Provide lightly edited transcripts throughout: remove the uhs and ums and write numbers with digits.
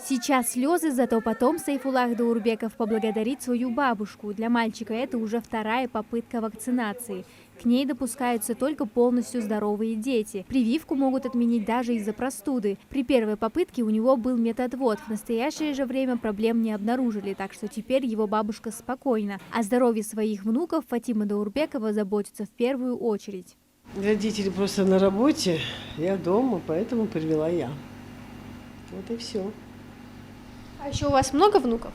Сейчас слезы, зато потом Сайфуллах Даурбеков поблагодарит свою бабушку. Для мальчика это уже вторая попытка вакцинации. К ней допускаются только полностью здоровые дети. Прививку могут отменить даже из-за простуды. При первой попытке у него был медотвод. В настоящее же время проблем не обнаружили, так что теперь его бабушка спокойна. О здоровье своих внуков Фатима Даурбекова заботится в первую очередь. Родители просто на работе, я дома, поэтому привела я. Вот и все. А еще у вас много внуков?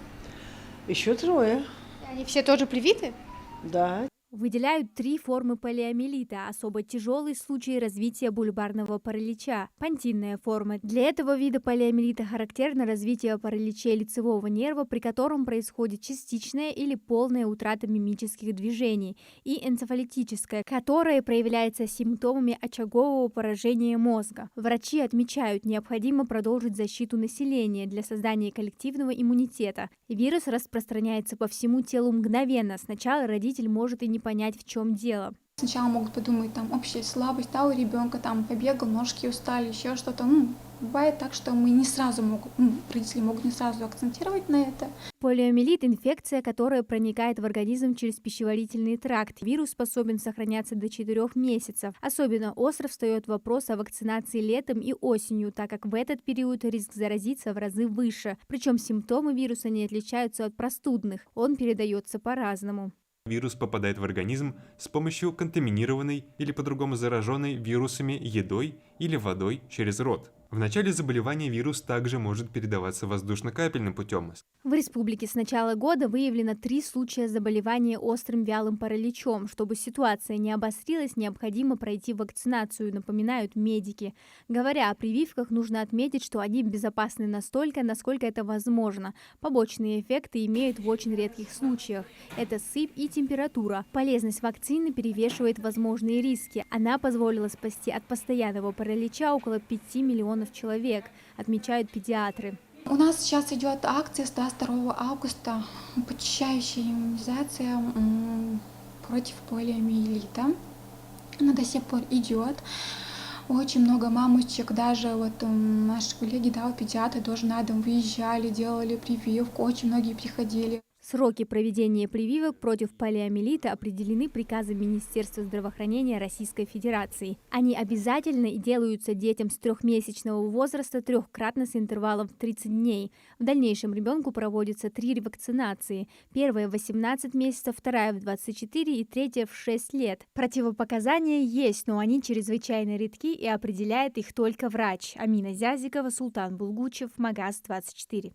Еще трое. И они все тоже привиты? Да. Выделяют 3 формы полиомиелита, особо тяжелый случай развития бульбарного паралича, понтинная форма. Для этого вида полиомиелита характерно развитие паралича лицевого нерва, при котором происходит частичная или полная утрата мимических движений, и энцефалитическая, которая проявляется симптомами очагового поражения мозга. Врачи отмечают, необходимо продолжить защиту населения для создания коллективного иммунитета. Вирус распространяется по всему телу мгновенно. Сначала родитель может и не понять, в чем дело. Сначала могут подумать, там общая слабость, да, у ребенка там побегал, ножки устали, еще что-то. Бывает так, что мы не сразу родители могут не сразу акцентировать на это. Полиомиелит – инфекция, которая проникает в организм через пищеварительный тракт. Вирус способен сохраняться до 4 месяцев. Особенно остро встает вопрос о вакцинации летом и осенью, так как в этот период риск заразиться в разы выше. Причем симптомы вируса не отличаются от простудных. Он передается по-разному. Вирус попадает в организм с помощью контаминированной или по-другому зараженной вирусами едой или водой через рот. В начале заболевания вирус также может передаваться воздушно-капельным путем. В республике с начала года выявлено 3 случая заболевания острым вялым параличом. Чтобы ситуация не обострилась, необходимо пройти вакцинацию, напоминают медики. Говоря о прививках, нужно отметить, что они безопасны настолько, насколько это возможно. Побочные эффекты имеют в очень редких случаях. Это сыпь и температура. Полезность вакцины перевешивает возможные риски. Она позволила спасти от постоянного паралича около 5 миллионов человек, отмечают педиатры. У нас сейчас идет акция с 22 августа, почищающая иммунизация против полиомиелита. Она до сих пор идет. Очень много мамочек, даже вот наши коллеги, да, педиатры тоже на дом выезжали, делали прививку, очень многие приходили. Сроки проведения прививок против полиомиелита определены приказом Министерства здравоохранения Российской Федерации. Они обязательно и делаются детям с 3-месячного возраста 3-кратно с интервалом в 30 дней. В дальнейшем ребенку проводятся 3 ревакцинации. Первая в 18 месяцев, вторая в 24 и третья в 6 лет. Противопоказания есть, но они чрезвычайно редки и определяет их только врач. Амина Зязикова, Султан Булгучев, Магаз 24.